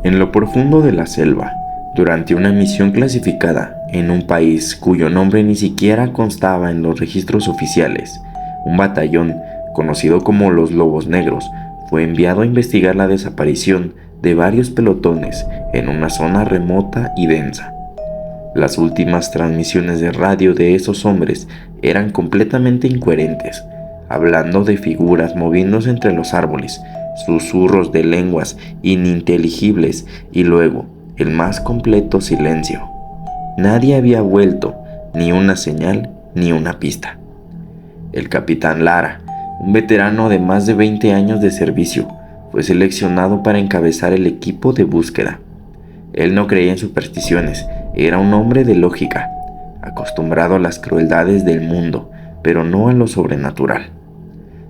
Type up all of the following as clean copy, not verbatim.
En lo profundo de la selva, durante una misión clasificada en un país cuyo nombre ni siquiera constaba en los registros oficiales, un batallón, conocido como los Lobos Negros, fue enviado a investigar la desaparición de varios pelotones en una zona remota y densa. Las últimas transmisiones de radio de esos hombres eran completamente incoherentes, hablando de figuras moviéndose entre los árboles, susurros de lenguas ininteligibles y luego el más completo silencio. Nadie había vuelto, ni una señal ni una pista. El capitán Lara, un veterano de más de 20 años de servicio, fue seleccionado para encabezar el equipo de búsqueda. Él no creía en supersticiones, era un hombre de lógica, acostumbrado a las crueldades del mundo, pero no a lo sobrenatural.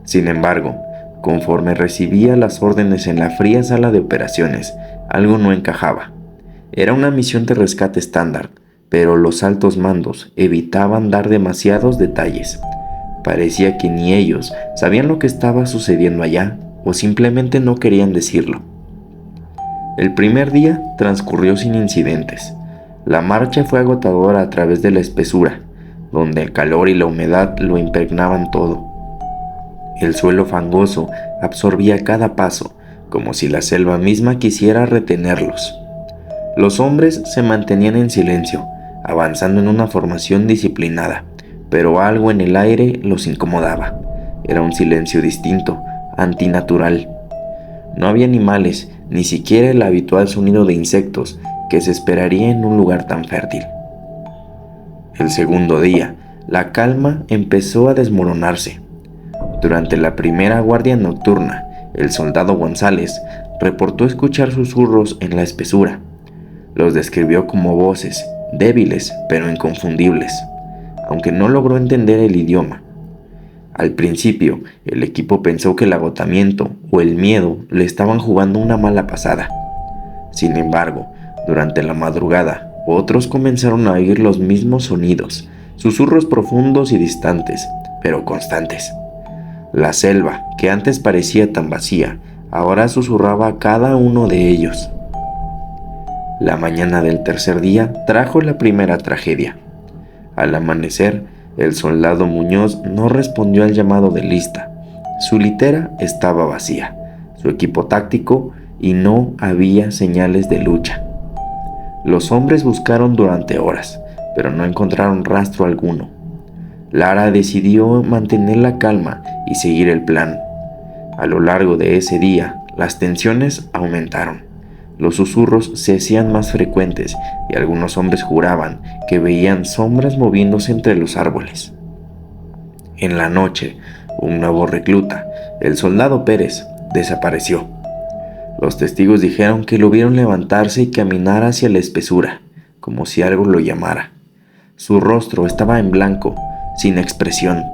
Sin embargo, conforme recibía las órdenes en la fría sala de operaciones, algo no encajaba. Era una misión de rescate estándar, pero los altos mandos evitaban dar demasiados detalles. Parecía que ni ellos sabían lo que estaba sucediendo allá, o simplemente no querían decirlo. El primer día transcurrió sin incidentes. La marcha fue agotadora a través de la espesura, donde el calor y la humedad lo impregnaban todo. El suelo fangoso absorbía cada paso, como si la selva misma quisiera retenerlos. Los hombres se mantenían en silencio, avanzando en una formación disciplinada, pero algo en el aire los incomodaba. Era un silencio distinto, antinatural. No había animales, ni siquiera el habitual sonido de insectos que se esperaría en un lugar tan fértil. El segundo día, la calma empezó a desmoronarse. Durante la primera guardia nocturna, el soldado González reportó escuchar susurros en la espesura. Los describió como voces, débiles pero inconfundibles, aunque no logró entender el idioma. Al principio, el equipo pensó que el agotamiento o el miedo le estaban jugando una mala pasada. Sin embargo, durante la madrugada, otros comenzaron a oír los mismos sonidos, susurros profundos y distantes, pero constantes. La selva, que antes parecía tan vacía, ahora susurraba a cada uno de ellos. La mañana del tercer día trajo la primera tragedia. Al amanecer, el soldado Muñoz no respondió al llamado de lista. Su litera estaba vacía, su equipo táctico, y no había señales de lucha. Los hombres buscaron durante horas, pero no encontraron rastro alguno. Lara decidió mantener la calma y seguir el plan. A lo largo de ese día, las tensiones aumentaron. Los susurros se hacían más frecuentes y algunos hombres juraban que veían sombras moviéndose entre los árboles. En la noche, un nuevo recluta, el soldado Pérez, desapareció. Los testigos dijeron que lo vieron levantarse y caminar hacia la espesura, como si algo lo llamara. Su rostro estaba en blanco, sin expresión.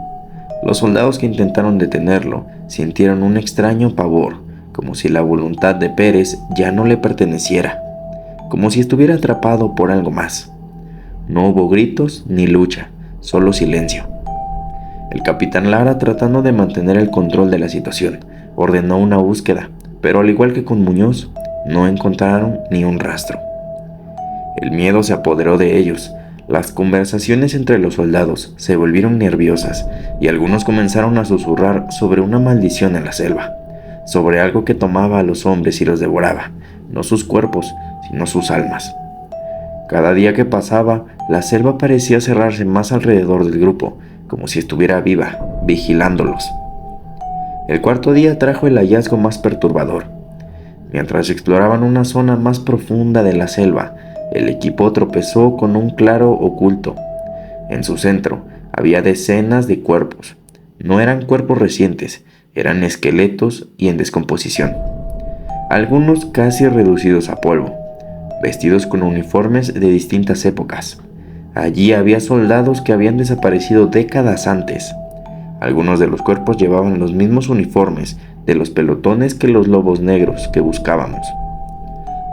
Los soldados que intentaron detenerlo sintieron un extraño pavor, como si la voluntad de Pérez ya no le perteneciera, como si estuviera atrapado por algo más. No hubo gritos ni lucha, solo silencio. El capitán Lara, tratando de mantener el control de la situación, ordenó una búsqueda, pero al igual que con Muñoz, no encontraron ni un rastro. El miedo se apoderó de ellos. Las conversaciones entre los soldados se volvieron nerviosas y algunos comenzaron a susurrar sobre una maldición en la selva, sobre algo que tomaba a los hombres y los devoraba, no sus cuerpos, sino sus almas. Cada día que pasaba, la selva parecía cerrarse más alrededor del grupo, como si estuviera viva, vigilándolos. El cuarto día trajo el hallazgo más perturbador. Mientras exploraban una zona más profunda de la selva, el equipo tropezó con un claro oculto. En su centro había decenas de cuerpos. No eran cuerpos recientes, eran esqueletos y en descomposición. Algunos casi reducidos a polvo, vestidos con uniformes de distintas épocas. Allí había soldados que habían desaparecido décadas antes. Algunos de los cuerpos llevaban los mismos uniformes de los pelotones que los lobos negros que buscábamos.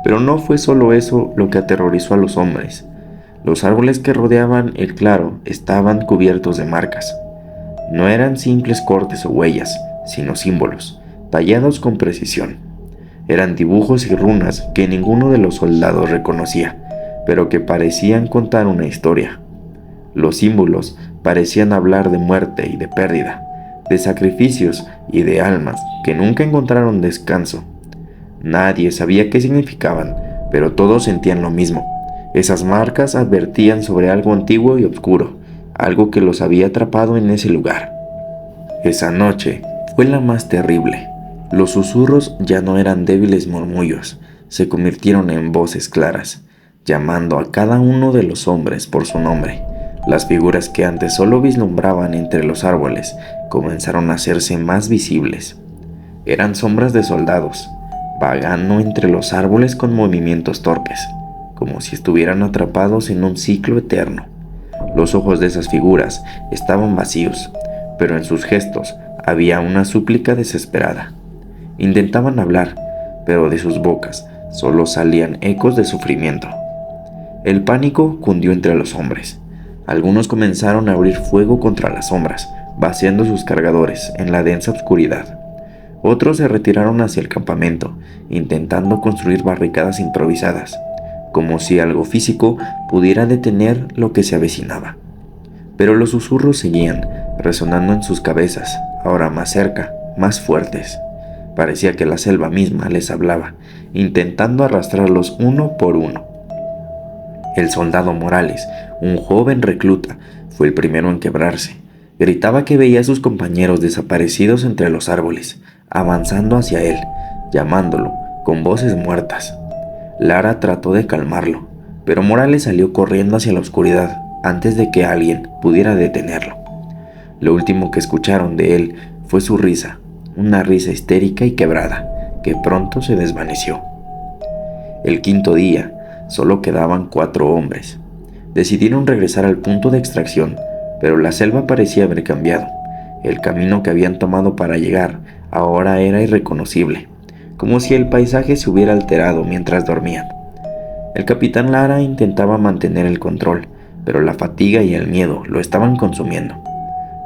Pero no fue solo eso lo que aterrorizó a los hombres. Los árboles que rodeaban el claro estaban cubiertos de marcas. No eran simples cortes o huellas, sino símbolos, tallados con precisión. Eran dibujos y runas que ninguno de los soldados reconocía, pero que parecían contar una historia. Los símbolos parecían hablar de muerte y de pérdida, de sacrificios y de almas que nunca encontraron descanso. Nadie sabía qué significaban, pero todos sentían lo mismo. Esas marcas advertían sobre algo antiguo y oscuro, algo que los había atrapado en ese lugar. Esa noche fue la más terrible. Los susurros ya no eran débiles murmullos, se convirtieron en voces claras, llamando a cada uno de los hombres por su nombre. Las figuras que antes solo vislumbraban entre los árboles comenzaron a hacerse más visibles. Eran sombras de soldados, vagando entre los árboles con movimientos torpes, como si estuvieran atrapados en un ciclo eterno. Los ojos de esas figuras estaban vacíos, pero en sus gestos había una súplica desesperada. Intentaban hablar, pero de sus bocas solo salían ecos de sufrimiento. El pánico cundió entre los hombres. Algunos comenzaron a abrir fuego contra las sombras, vaciando sus cargadores en la densa oscuridad. Otros se retiraron hacia el campamento, intentando construir barricadas improvisadas, como si algo físico pudiera detener lo que se avecinaba. Pero los susurros seguían, resonando en sus cabezas, ahora más cerca, más fuertes. Parecía que la selva misma les hablaba, intentando arrastrarlos uno por uno. El soldado Morales, un joven recluta, fue el primero en quebrarse. Gritaba que veía a sus compañeros desaparecidos entre los árboles, avanzando hacia él, llamándolo con voces muertas. Lara trató de calmarlo, pero Morales salió corriendo hacia la oscuridad antes de que alguien pudiera detenerlo. Lo último que escucharon de él fue su risa, una risa histérica y quebrada, que pronto se desvaneció. El quinto día, solo quedaban 4 hombres. Decidieron regresar al punto de extracción, pero la selva parecía haber cambiado. El camino que habían tomado para llegar ahora era irreconocible, como si el paisaje se hubiera alterado mientras dormían. El capitán Lara intentaba mantener el control, pero la fatiga y el miedo lo estaban consumiendo.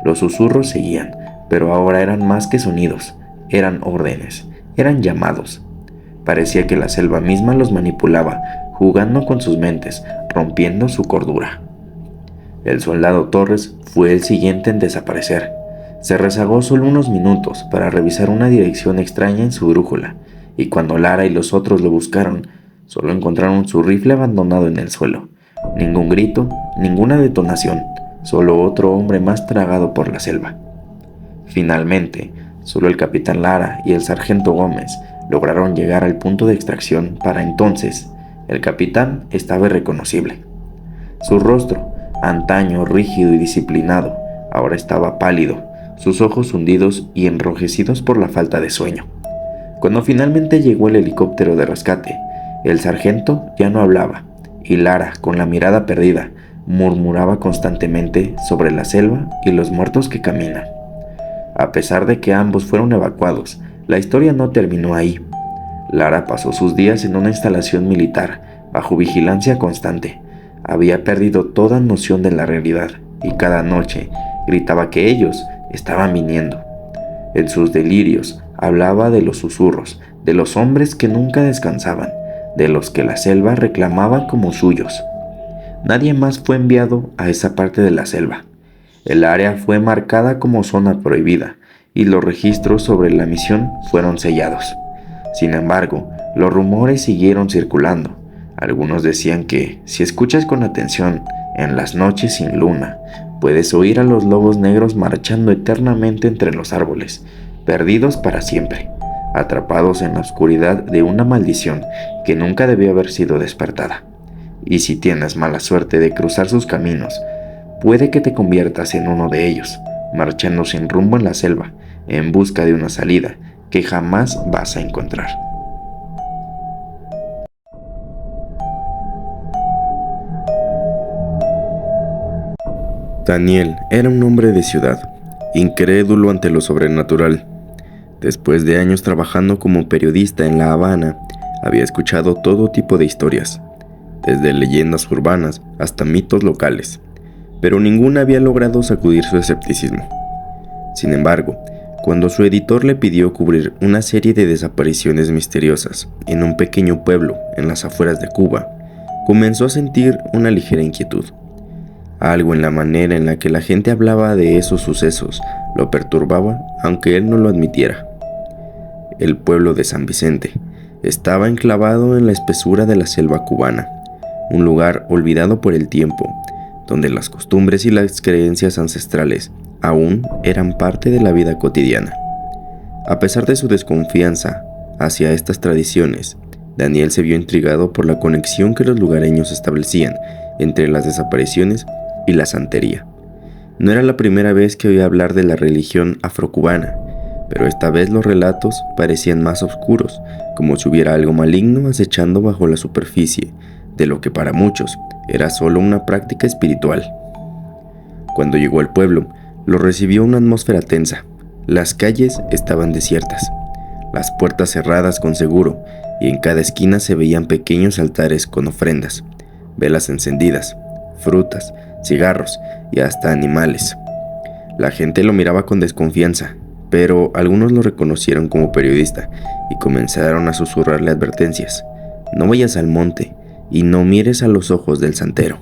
Los susurros seguían, pero ahora eran más que sonidos, eran órdenes, eran llamados. Parecía que la selva misma los manipulaba, jugando con sus mentes, rompiendo su cordura. El soldado Torres fue el siguiente en desaparecer. Se rezagó solo unos minutos para revisar una dirección extraña en su brújula, y cuando Lara y los otros lo buscaron, solo encontraron su rifle abandonado en el suelo. Ningún grito, ninguna detonación, solo otro hombre más tragado por la selva. Finalmente, solo el capitán Lara y el sargento Gómez lograron llegar al punto de extracción. Para entonces, el capitán estaba irreconocible. Su rostro, antaño rígido y disciplinado, ahora estaba pálido, sus ojos hundidos y enrojecidos por la falta de sueño. Cuando finalmente llegó el helicóptero de rescate, el sargento ya no hablaba, y Lara, con la mirada perdida, murmuraba constantemente sobre la selva y los muertos que caminan. A pesar de que ambos fueron evacuados, la historia no terminó ahí. Lara pasó sus días en una instalación militar, bajo vigilancia constante. Había perdido toda noción de la realidad, y cada noche gritaba que ellos estaban viniendo. En sus delirios hablaba de los susurros, de los hombres que nunca descansaban, de los que la selva reclamaba como suyos. Nadie más fue enviado a esa parte de la selva. El área fue marcada como zona prohibida y los registros sobre la misión fueron sellados. Sin embargo, los rumores siguieron circulando. Algunos decían que, si escuchas con atención, en las noches sin luna, puedes oír a los lobos negros marchando eternamente entre los árboles, perdidos para siempre, atrapados en la oscuridad de una maldición que nunca debió haber sido despertada. Y si tienes mala suerte de cruzar sus caminos, puede que te conviertas en uno de ellos, marchando sin rumbo en la selva, en busca de una salida que jamás vas a encontrar. Daniel era un hombre de ciudad, incrédulo ante lo sobrenatural. Después de años trabajando como periodista en La Habana, había escuchado todo tipo de historias, desde leyendas urbanas hasta mitos locales, pero ninguna había logrado sacudir su escepticismo. Sin embargo, cuando su editor le pidió cubrir una serie de desapariciones misteriosas en un pequeño pueblo en las afueras de Cuba, comenzó a sentir una ligera inquietud. Algo en la manera en la que la gente hablaba de esos sucesos lo perturbaba, aunque él no lo admitiera. El pueblo de San Vicente estaba enclavado en la espesura de la selva cubana, un lugar olvidado por el tiempo, donde las costumbres y las creencias ancestrales aún eran parte de la vida cotidiana. A pesar de su desconfianza hacia estas tradiciones, Daniel se vio intrigado por la conexión que los lugareños establecían entre las desapariciones y la santería. No era la primera vez que oía hablar de la religión afrocubana, pero esta vez los relatos parecían más oscuros, como si hubiera algo maligno acechando bajo la superficie de lo que para muchos era solo una práctica espiritual. Cuando llegó al pueblo, lo recibió una atmósfera tensa. Las calles estaban desiertas, las puertas cerradas con seguro, y en cada esquina se veían pequeños altares con ofrendas, velas encendidas, frutas, cigarros y hasta animales. La gente lo miraba con desconfianza, pero algunos lo reconocieron como periodista y comenzaron a susurrarle advertencias: no vayas al monte y no mires a los ojos del santero.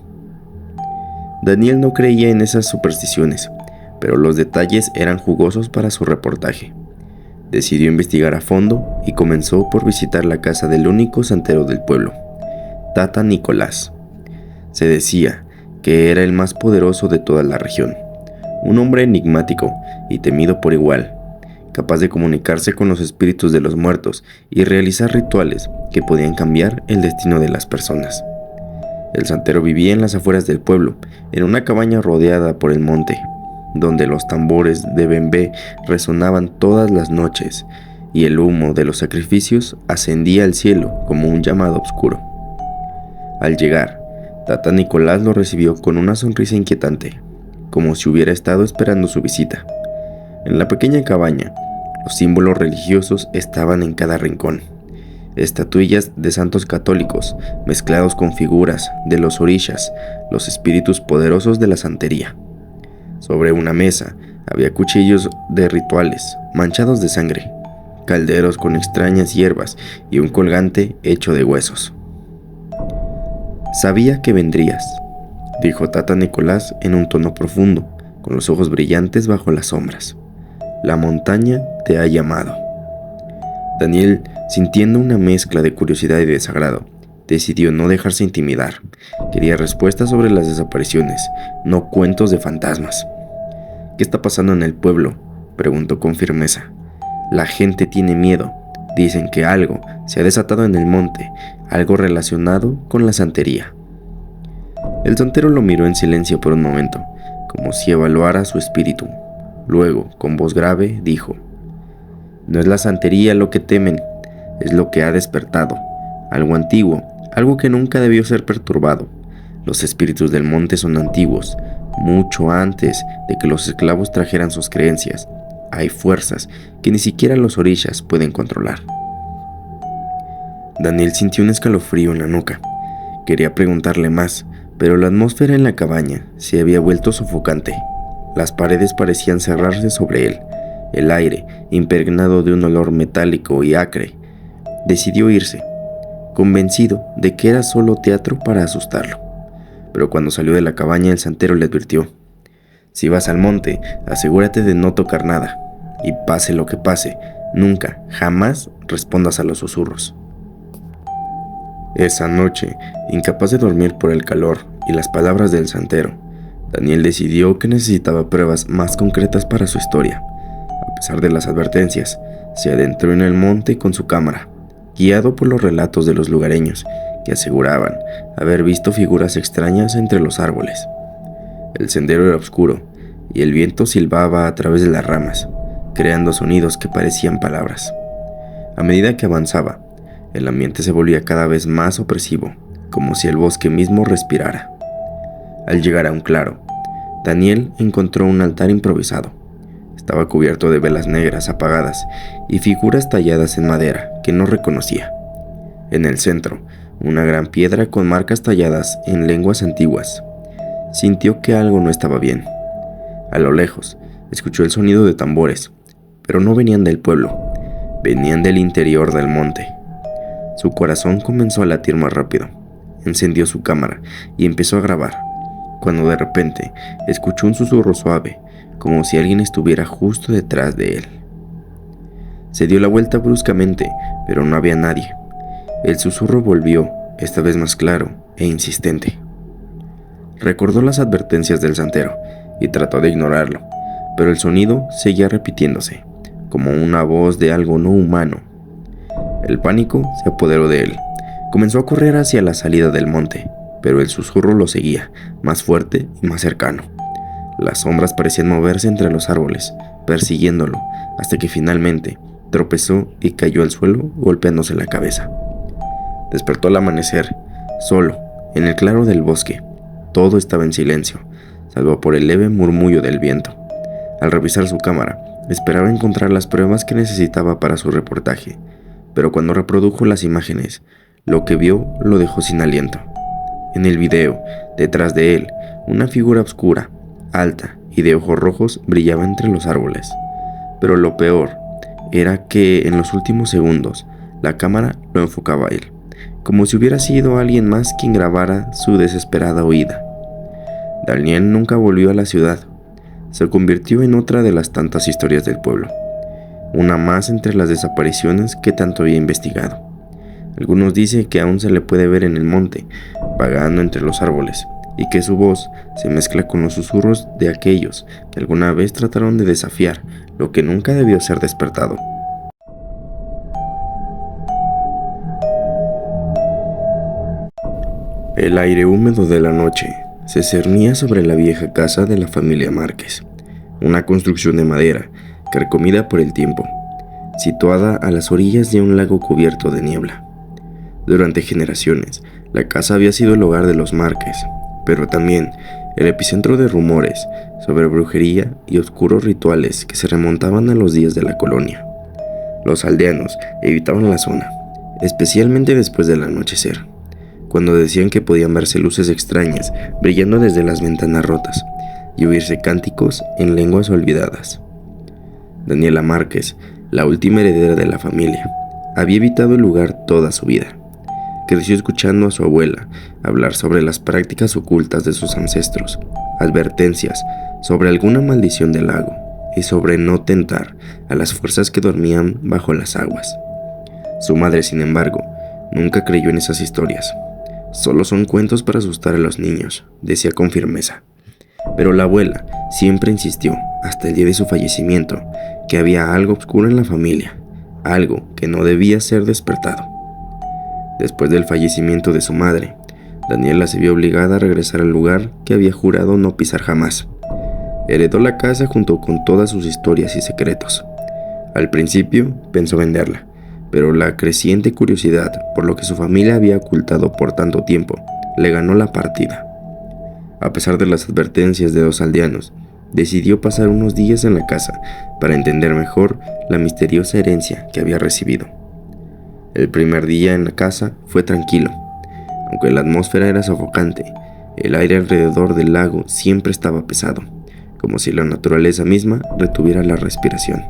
Daniel no creía en esas supersticiones, pero los detalles eran jugosos para su reportaje. Decidió investigar a fondo y comenzó por visitar la casa del único santero del pueblo, Tata Nicolás. Se decía que era el más poderoso de toda la región, un hombre enigmático y temido por igual, capaz de comunicarse con los espíritus de los muertos y realizar rituales que podían cambiar el destino de las personas. El santero vivía en las afueras del pueblo, en una cabaña rodeada por el monte, donde los tambores de bembé resonaban todas las noches y el humo de los sacrificios ascendía al cielo como un llamado oscuro. Al llegar, Tata Nicolás lo recibió con una sonrisa inquietante, como si hubiera estado esperando su visita. En la pequeña cabaña, los símbolos religiosos estaban en cada rincón. Estatuillas de santos católicos mezclados con figuras de los orishas, los espíritus poderosos de la santería. Sobre una mesa había cuchillos de rituales manchados de sangre, calderos con extrañas hierbas y un colgante hecho de huesos. Sabía que vendrías, dijo Tata Nicolás en un tono profundo, con los ojos brillantes bajo las sombras. La montaña te ha llamado. Daniel, sintiendo una mezcla de curiosidad y desagrado, decidió no dejarse intimidar. Quería respuestas sobre las desapariciones, no cuentos de fantasmas. ¿Qué está pasando en el pueblo?, preguntó con firmeza. La gente tiene miedo. Dicen que algo se ha desatado en el monte, algo relacionado con la santería. El santero lo miró en silencio por un momento, como si evaluara su espíritu. Luego, con voz grave, dijo: no es la santería lo que temen, es lo que ha despertado, algo antiguo, algo que nunca debió ser perturbado. Los espíritus del monte son antiguos, mucho antes de que los esclavos trajeran sus creencias. Hay fuerzas que ni siquiera los orishas pueden controlar. Daniel sintió un escalofrío en la nuca. Quería preguntarle más, pero la atmósfera en la cabaña se había vuelto sofocante. Las paredes parecían cerrarse sobre él, el aire impregnado de un olor metálico y acre. Decidió irse, convencido de que era solo teatro para asustarlo. Pero cuando salió de la cabaña, el santero le advirtió: si vas al monte, asegúrate de no tocar nada, y pase lo que pase, nunca, jamás respondas a los susurros. Esa noche, incapaz de dormir por el calor y las palabras del santero, Daniel decidió que necesitaba pruebas más concretas para su historia. A pesar de las advertencias, se adentró en el monte con su cámara, guiado por los relatos de los lugareños, que aseguraban haber visto figuras extrañas entre los árboles. El sendero era oscuro, y el viento silbaba a través de las ramas, creando sonidos que parecían palabras. A medida que avanzaba, el ambiente se volvía cada vez más opresivo, como si el bosque mismo respirara. Al llegar a un claro, Daniel encontró un altar improvisado. Estaba cubierto de velas negras apagadas y figuras talladas en madera que no reconocía. En el centro, una gran piedra con marcas talladas en lenguas antiguas. Sintió que algo no estaba bien. A lo lejos, escuchó el sonido de tambores, pero no venían del pueblo, venían del interior del monte. Su corazón comenzó a latir más rápido. Encendió su cámara y empezó a grabar, cuando de repente escuchó un susurro suave, como si alguien estuviera justo detrás de él. Se dio la vuelta bruscamente, pero no había nadie. El susurro volvió, esta vez más claro e insistente. Recordó las advertencias del santero y trató de ignorarlo, pero el sonido seguía repitiéndose, como una voz de algo no humano. El pánico se apoderó de él. Comenzó a correr hacia la salida del monte, pero el susurro lo seguía, más fuerte y más cercano. Las sombras parecían moverse entre los árboles, persiguiéndolo, hasta que finalmente tropezó y cayó al suelo golpeándose la cabeza. Despertó al amanecer, solo, en el claro del bosque. Todo estaba en silencio, salvo por el leve murmullo del viento. Al revisar su cámara, esperaba encontrar las pruebas que necesitaba para su reportaje, pero cuando reprodujo las imágenes, lo que vio lo dejó sin aliento. En el video, detrás de él, una figura oscura, alta y de ojos rojos brillaba entre los árboles. Pero lo peor era que en los últimos segundos, la cámara lo enfocaba a él, como si hubiera sido alguien más quien grabara su desesperada huida. Daniel nunca volvió a la ciudad. Se convirtió en otra de las tantas historias del pueblo, una más entre las desapariciones que tanto había investigado. Algunos dicen que aún se le puede ver en el monte, vagando entre los árboles, y que su voz se mezcla con los susurros de aquellos que alguna vez trataron de desafiar lo que nunca debió ser despertado. El aire húmedo de la noche se cernía sobre la vieja casa de la familia Márquez, una construcción de madera carcomida por el tiempo, situada a las orillas de un lago cubierto de niebla. Durante generaciones, la casa había sido el hogar de los Márquez, pero también el epicentro de rumores sobre brujería y oscuros rituales que se remontaban a los días de la colonia. Los aldeanos evitaban la zona, especialmente después del anochecer, cuando decían que podían verse luces extrañas brillando desde las ventanas rotas y oírse cánticos en lenguas olvidadas. Daniela Márquez, la última heredera de la familia, había evitado el lugar toda su vida. Creció escuchando a su abuela hablar sobre las prácticas ocultas de sus ancestros, advertencias sobre alguna maldición del lago y sobre no tentar a las fuerzas que dormían bajo las aguas. Su madre, sin embargo, nunca creyó en esas historias. Solo son cuentos para asustar a los niños, decía con firmeza. Pero la abuela siempre insistió, hasta el día de su fallecimiento, que había algo oscuro en la familia, algo que no debía ser despertado. Después del fallecimiento de su madre, Daniela se vio obligada a regresar al lugar que había jurado no pisar jamás. Heredó la casa junto con todas sus historias y secretos. Al principio pensó venderla, pero la creciente curiosidad por lo que su familia había ocultado por tanto tiempo le ganó la partida. A pesar de las advertencias de los aldeanos, decidió pasar unos días en la casa para entender mejor la misteriosa herencia que había recibido. El primer día en la casa fue tranquilo. Aunque la atmósfera era sofocante, el aire alrededor del lago siempre estaba pesado, como si la naturaleza misma retuviera la respiración.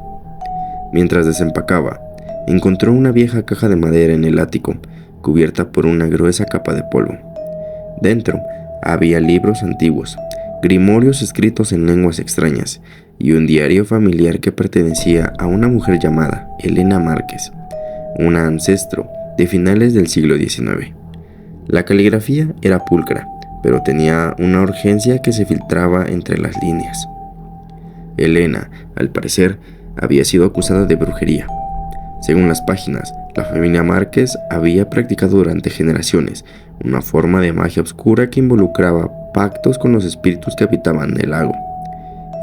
Mientras desempacaba, encontró una vieja caja de madera en el ático, cubierta por una gruesa capa de polvo. Dentro había libros antiguos, grimorios escritos en lenguas extrañas y un diario familiar que pertenecía a una mujer llamada Elena Márquez, una ancestro de finales del siglo XIX. La caligrafía era pulcra, pero tenía una urgencia que se filtraba entre las líneas. Elena, al parecer, había sido acusada de brujería. Según las páginas, la familia Márquez había practicado durante generaciones una forma de magia oscura que involucraba pactos con los espíritus que habitaban el lago.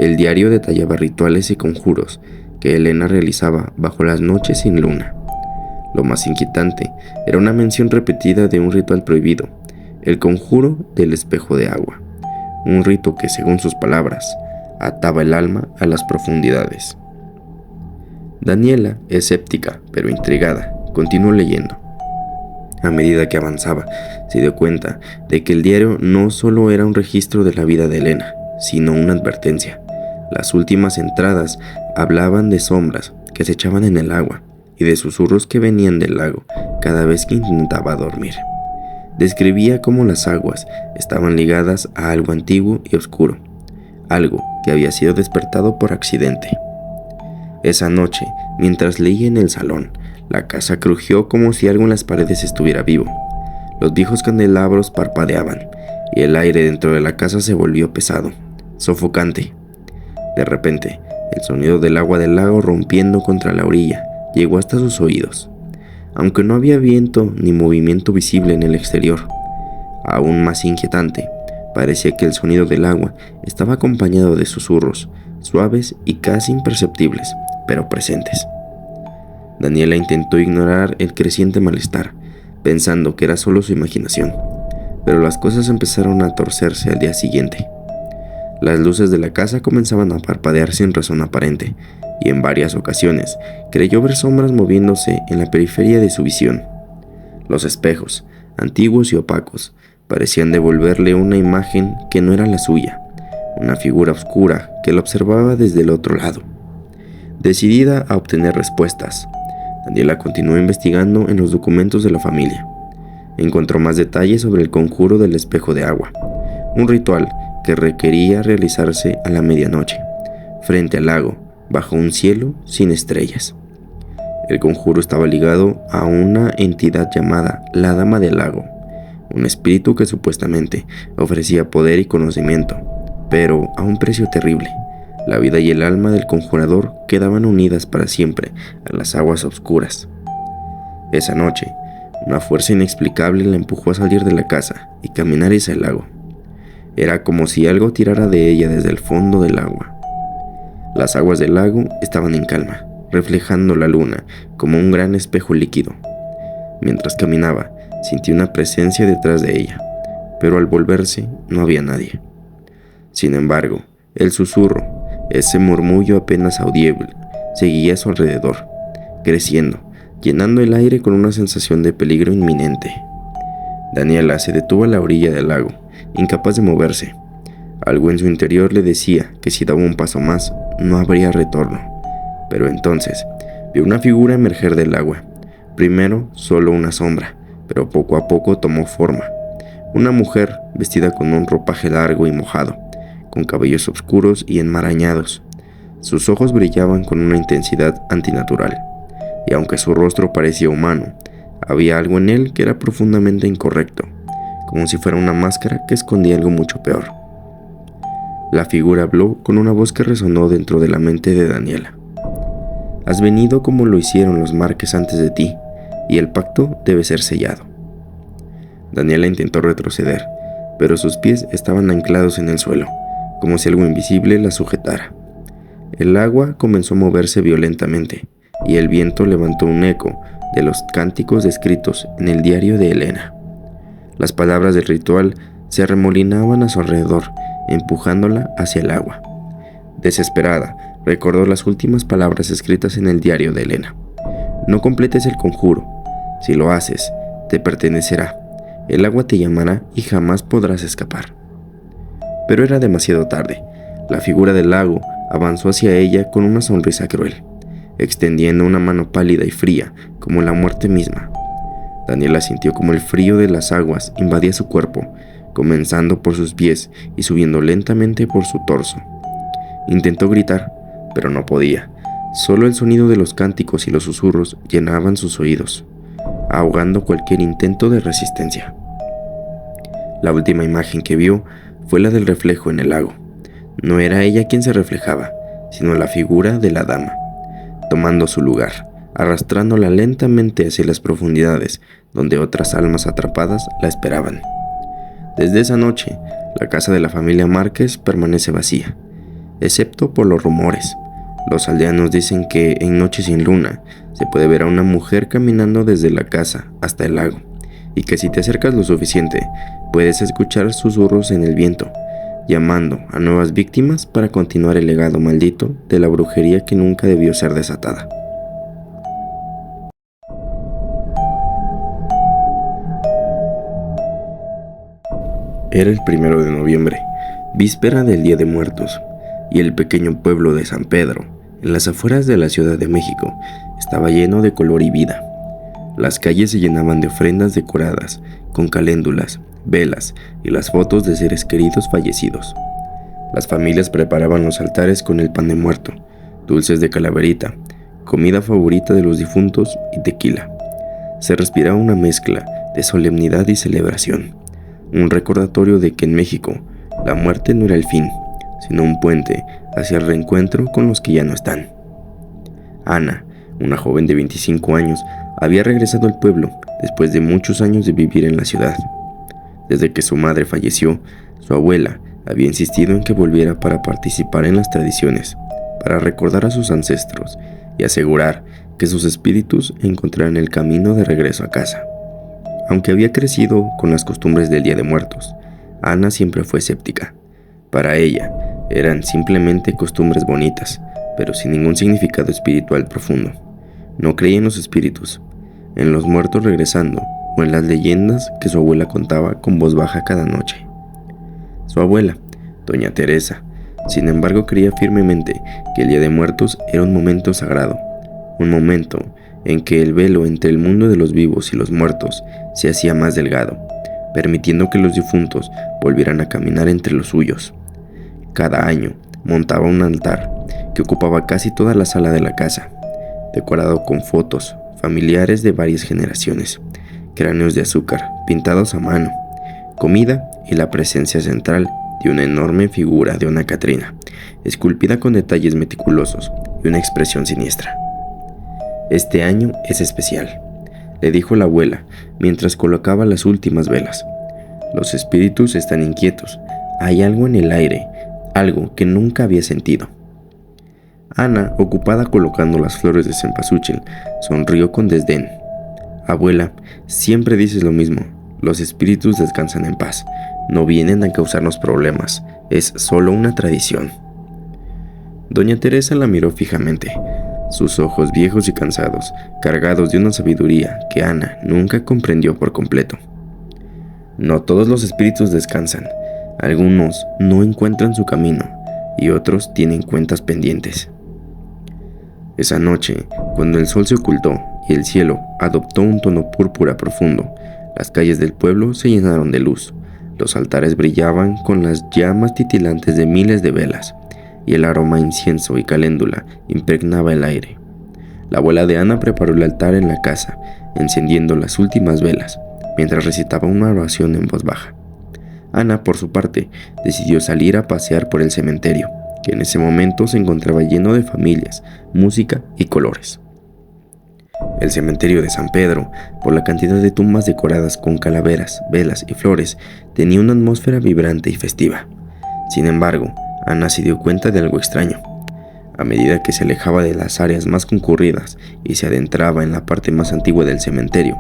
El diario detallaba rituales y conjuros que Elena realizaba bajo las noches sin luna. Lo más inquietante era una mención repetida de un ritual prohibido, el conjuro del espejo de agua, un rito que, según sus palabras, ataba el alma a las profundidades. Daniela, escéptica pero intrigada, continuó leyendo. A medida que avanzaba, se dio cuenta de que el diario no solo era un registro de la vida de Elena, sino una advertencia, Las últimas entradas hablaban de sombras que se echaban en el agua y de susurros que venían del lago cada vez que intentaba dormir. Describía cómo las aguas estaban ligadas a algo antiguo y oscuro, algo que había sido despertado por accidente. Esa noche, mientras leía en el salón, la casa crujió como si algo en las paredes estuviera vivo. Los viejos candelabros parpadeaban y el aire dentro de la casa se volvió pesado, sofocante. De repente, el sonido del agua del lago rompiendo contra la orilla llegó hasta sus oídos. Aunque no había viento ni movimiento visible en el exterior, aún más inquietante, parecía que el sonido del agua estaba acompañado de susurros, suaves y casi imperceptibles, pero presentes. Daniela intentó ignorar el creciente malestar, pensando que era solo su imaginación, pero las cosas empezaron a torcerse al día siguiente. Las luces de la casa comenzaban a parpadear sin razón aparente, y en varias ocasiones creyó ver sombras moviéndose en la periferia de su visión. Los espejos, antiguos y opacos, parecían devolverle una imagen que no era la suya, una figura oscura que la observaba desde el otro lado. Decidida a obtener respuestas, Daniela continuó investigando en los documentos de la familia. Encontró más detalles sobre el conjuro del espejo de agua, un ritual que requería realizarse a la medianoche, frente al lago, bajo un cielo sin estrellas. El conjuro estaba ligado a una entidad llamada la Dama del Lago, un espíritu que supuestamente ofrecía poder y conocimiento, pero a un precio terrible. La vida y el alma del conjurador quedaban unidas para siempre a las aguas oscuras. Esa noche, una fuerza inexplicable la empujó a salir de la casa y caminar hacia el lago. Era como si algo tirara de ella desde el fondo del agua. Las aguas del lago estaban en calma, reflejando la luna como un gran espejo líquido. Mientras caminaba, sintió una presencia detrás de ella, pero al volverse no había nadie. Sin embargo, el susurro, ese murmullo apenas audible, seguía a su alrededor, creciendo, llenando el aire con una sensación de peligro inminente. Daniela se detuvo a la orilla del lago, incapaz de moverse. Algo en su interior le decía que si daba un paso más, no habría retorno. Pero entonces, vio una figura emerger del agua. Primero, solo una sombra, pero poco a poco tomó forma. Una mujer vestida con un ropaje largo y mojado, con cabellos oscuros y enmarañados. Sus ojos brillaban con una intensidad antinatural, y aunque su rostro parecía humano, había algo en él que era profundamente incorrecto, como si fuera una máscara que escondía algo mucho peor. La figura habló con una voz que resonó dentro de la mente de Daniela. Has venido como lo hicieron los Márquez antes de ti, y el pacto debe ser sellado. Daniela intentó retroceder, pero sus pies estaban anclados en el suelo, como si algo invisible la sujetara. El agua comenzó a moverse violentamente, y el viento levantó un eco de los cánticos descritos en el diario de Elena. Las palabras del ritual se arremolinaban a su alrededor, empujándola hacia el agua. Desesperada, recordó las últimas palabras escritas en el diario de Elena. No completes el conjuro. Si lo haces, te pertenecerá. El agua te llamará y jamás podrás escapar. Pero era demasiado tarde. La figura del lago avanzó hacia ella con una sonrisa cruel, extendiendo una mano pálida y fría como la muerte misma. Daniela sintió como el frío de las aguas invadía su cuerpo, comenzando por sus pies y subiendo lentamente por su torso. Intentó gritar, pero no podía. Solo el sonido de los cánticos y los susurros llenaban sus oídos, ahogando cualquier intento de resistencia. La última imagen que vio fue la del reflejo en el lago. No era ella quien se reflejaba, sino la figura de la dama, tomando su lugar, arrastrándola lentamente hacia las profundidades donde otras almas atrapadas la esperaban. Desde esa noche, la casa de la familia Márquez permanece vacía, excepto por los rumores. Los aldeanos dicen que en noches sin luna se puede ver a una mujer caminando desde la casa hasta el lago, y que si te acercas lo suficiente, puedes escuchar susurros en el viento, llamando a nuevas víctimas para continuar el legado maldito de la brujería que nunca debió ser desatada. Era el 1 de noviembre, víspera del Día de Muertos. y el pequeño pueblo de San Pedro, en las afueras de la Ciudad de México, estaba lleno de color y vida. Las calles se llenaban de ofrendas decoradas, con caléndulas, velas y las fotos de seres queridos fallecidos. Las familias preparaban los altares con el pan de muerto, dulces de calaverita, comida favorita de los difuntos y tequila. Se respiraba una mezcla de solemnidad y celebración, un recordatorio de que en México la muerte no era el fin, sino un puente hacia el reencuentro con los que ya no están. Ana, una joven de 25 años, había regresado al pueblo después de muchos años de vivir en la ciudad. Desde que su madre falleció, su abuela había insistido en que volviera para participar en las tradiciones, para recordar a sus ancestros y asegurar que sus espíritus encontraran el camino de regreso a casa. Aunque había crecido con las costumbres del Día de Muertos, Ana siempre fue escéptica. Para ella, eran simplemente costumbres bonitas, pero sin ningún significado espiritual profundo. No creía en los espíritus, en los muertos regresando o en las leyendas que su abuela contaba con voz baja cada noche. Su abuela, doña Teresa, sin embargo, creía firmemente que el Día de Muertos era un momento sagrado, un momento en que el velo entre el mundo de los vivos y los muertos se hacía más delgado, permitiendo que los difuntos volvieran a caminar entre los suyos. Cada año montaba un altar que ocupaba casi toda la sala de la casa, decorado con fotos familiares de varias generaciones, cráneos de azúcar pintados a mano, comida y la presencia central de una enorme figura de una Catrina, esculpida con detalles meticulosos y una expresión siniestra. «Este año es especial», le dijo la abuela mientras colocaba las últimas velas. «Los espíritus están inquietos, hay algo en el aire, algo que nunca había sentido». Ana, ocupada colocando las flores de cempasúchil, sonrió con desdén. «Abuela, siempre dices lo mismo, los espíritus descansan en paz, no vienen a causarnos problemas, es solo una tradición». Doña Teresa la miró fijamente, sus ojos viejos y cansados, cargados de una sabiduría que Ana nunca comprendió por completo. «No todos los espíritus descansan, algunos no encuentran su camino y otros tienen cuentas pendientes». Esa noche, cuando el sol se ocultó y el cielo adoptó un tono púrpura profundo, las calles del pueblo se llenaron de luz, los altares brillaban con las llamas titilantes de miles de velas, y el aroma a incienso y caléndula impregnaba el aire. La abuela de Ana preparó el altar en la casa, encendiendo las últimas velas, mientras recitaba una oración en voz baja. Ana, por su parte, decidió salir a pasear por el cementerio, que en ese momento se encontraba lleno de familias, música y colores. El cementerio de San Pedro, por la cantidad de tumbas decoradas con calaveras, velas y flores, tenía una atmósfera vibrante y festiva. Sin embargo, Ana se dio cuenta de algo extraño. A medida que se alejaba de las áreas más concurridas y se adentraba en la parte más antigua del cementerio,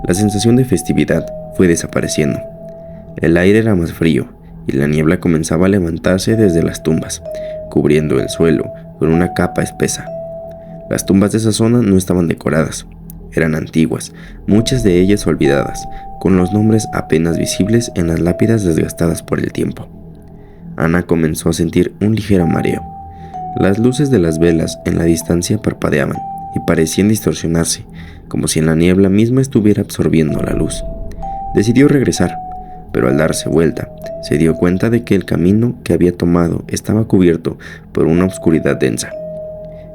la sensación de festividad fue desapareciendo. El aire era más frío y la niebla comenzaba a levantarse desde las tumbas, cubriendo el suelo con una capa espesa. Las tumbas de esa zona no estaban decoradas, eran antiguas, muchas de ellas olvidadas, con los nombres apenas visibles en las lápidas desgastadas por el tiempo. Ana comenzó a sentir un ligero mareo. Las luces de las velas en la distancia parpadeaban y parecían distorsionarse, como si en la niebla misma estuviera absorbiendo la luz. Decidió regresar, pero al darse vuelta, se dio cuenta de que el camino que había tomado estaba cubierto por una oscuridad densa.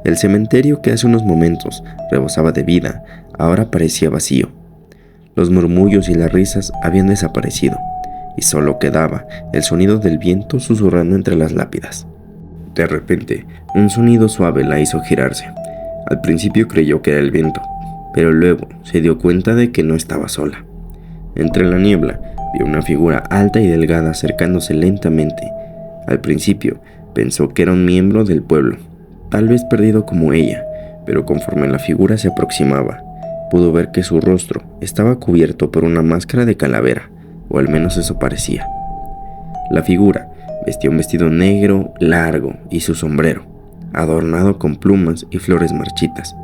El cementerio que hace unos momentos rebosaba de vida, ahora parecía vacío. Los murmullos y las risas habían desaparecido, y solo quedaba el sonido del viento susurrando entre las lápidas. De repente, un sonido suave la hizo girarse. Al principio creyó que era el viento, pero luego se dio cuenta de que no estaba sola. Entre la niebla, vio una figura alta y delgada acercándose lentamente. Al principio, pensó que era un miembro del pueblo, tal vez perdido como ella, pero conforme la figura se aproximaba, pudo ver que su rostro estaba cubierto por una máscara de calavera, o al menos eso parecía. La figura vestía un vestido negro, largo, y su sombrero, adornado con plumas y flores marchitas,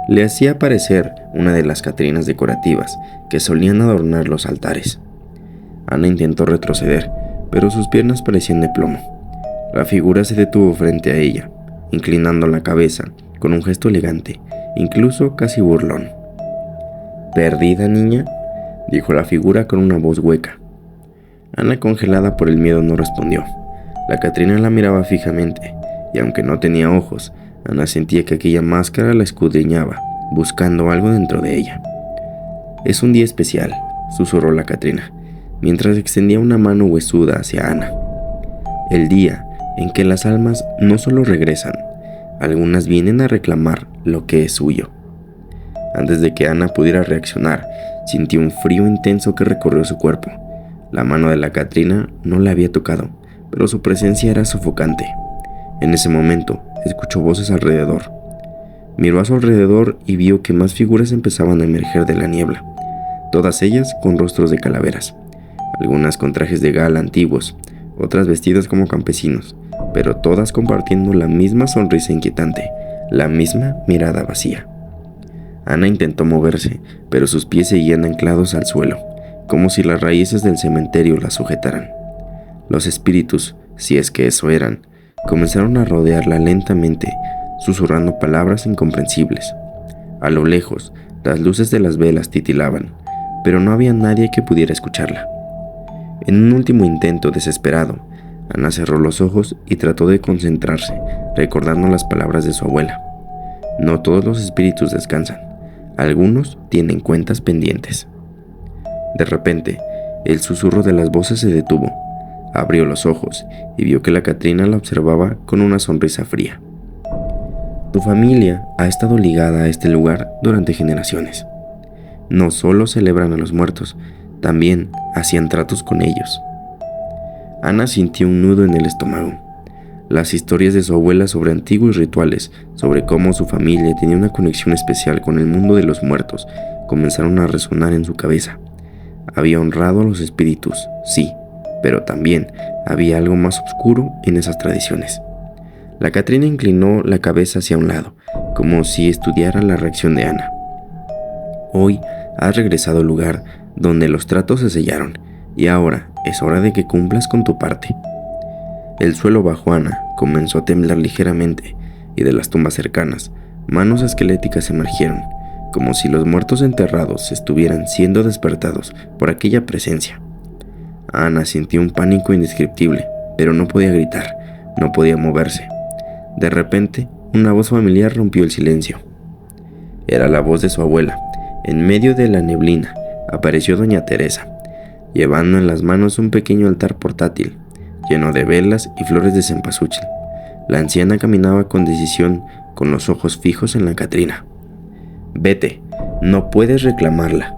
le hacía parecer una de las catrinas decorativas que solían adornar los altares. Ana intentó retroceder, pero sus piernas parecían de plomo. La figura se detuvo frente a ella, inclinando la cabeza con un gesto elegante, incluso casi burlón. «¿Perdida, niña?», dijo la figura con una voz hueca. Ana, congelada por el miedo, no respondió. La Catrina la miraba fijamente, y aunque no tenía ojos, Ana sentía que aquella máscara la escudriñaba, buscando algo dentro de ella. «Es un día especial», susurró la Catrina, mientras extendía una mano huesuda hacia Ana. «El día en que las almas no solo regresan, algunas vienen a reclamar lo que es suyo». Antes de que Ana pudiera reaccionar, sintió un frío intenso que recorrió su cuerpo. La mano de la Catrina no la había tocado, pero su presencia era sofocante. En ese momento, escuchó voces alrededor. Miró a su alrededor y vio que más figuras empezaban a emerger de la niebla, todas ellas con rostros de calaveras, algunas con trajes de gala antiguos, otras vestidas como campesinos, pero todas compartiendo la misma sonrisa inquietante, la misma mirada vacía. Ana intentó moverse, pero sus pies seguían anclados al suelo, como si las raíces del cementerio la sujetaran. Los espíritus, si es que eso eran, comenzaron a rodearla lentamente, susurrando palabras incomprensibles. A lo lejos, las luces de las velas titilaban, pero no había nadie que pudiera escucharla. En un último intento desesperado, Ana cerró los ojos y trató de concentrarse, recordando las palabras de su abuela. No todos los espíritus descansan, algunos tienen cuentas pendientes. De repente, el susurro de las voces se detuvo. Abrió los ojos y vio que la Catrina la observaba con una sonrisa fría. «Tu familia ha estado ligada a este lugar durante generaciones. No solo celebran a los muertos, también hacían tratos con ellos». Ana sintió un nudo en el estómago. Las historias de su abuela sobre antiguos rituales, sobre cómo su familia tenía una conexión especial con el mundo de los muertos, comenzaron a resonar en su cabeza. Había honrado a los espíritus, sí, pero también había algo más oscuro en esas tradiciones. La Catrina inclinó la cabeza hacia un lado, como si estudiara la reacción de Ana. «Hoy has regresado al lugar donde los tratos se sellaron, y ahora es hora de que cumplas con tu parte». El suelo bajo Ana comenzó a temblar ligeramente, y de las tumbas cercanas, manos esqueléticas emergieron, como si los muertos enterrados estuvieran siendo despertados por aquella presencia. Ana sintió un pánico indescriptible, pero no podía gritar, no podía moverse. De repente, una voz familiar rompió el silencio. Era la voz de su abuela. En medio de la neblina apareció doña Teresa, llevando en las manos un pequeño altar portátil, lleno de velas y flores de cempasúchil. La anciana caminaba con decisión, con los ojos fijos en la Catrina. «Vete, no puedes reclamarla».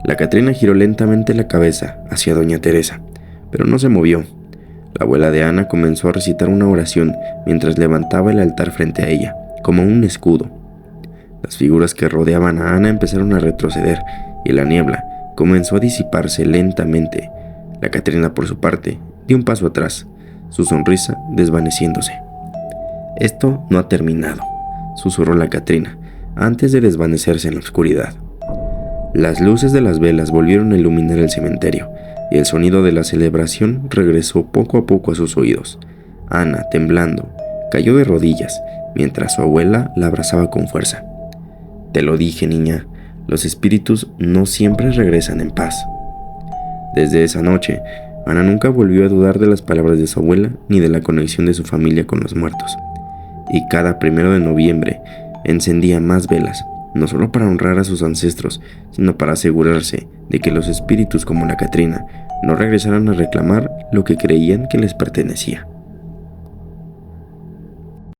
La Catrina giró lentamente la cabeza hacia doña Teresa, pero no se movió. La abuela de Ana comenzó a recitar una oración mientras levantaba el altar frente a ella, como un escudo. Las figuras que rodeaban a Ana empezaron a retroceder, y la niebla comenzó a disiparse lentamente. La Catrina, por su parte, dio un paso atrás, su sonrisa desvaneciéndose. «Esto no ha terminado», susurró la Catrina, antes de desvanecerse en la oscuridad. Las luces de las velas volvieron a iluminar el cementerio, y el sonido de la celebración regresó poco a poco a sus oídos. Ana, temblando, cayó de rodillas, mientras su abuela la abrazaba con fuerza. «Te lo dije, niña, los espíritus no siempre regresan en paz». Desde esa noche, Ana nunca volvió a dudar de las palabras de su abuela ni de la conexión de su familia con los muertos. Y cada 1 de noviembre encendía más velas, no solo para honrar a sus ancestros, sino para asegurarse de que los espíritus como la Catrina no regresaran a reclamar lo que creían que les pertenecía.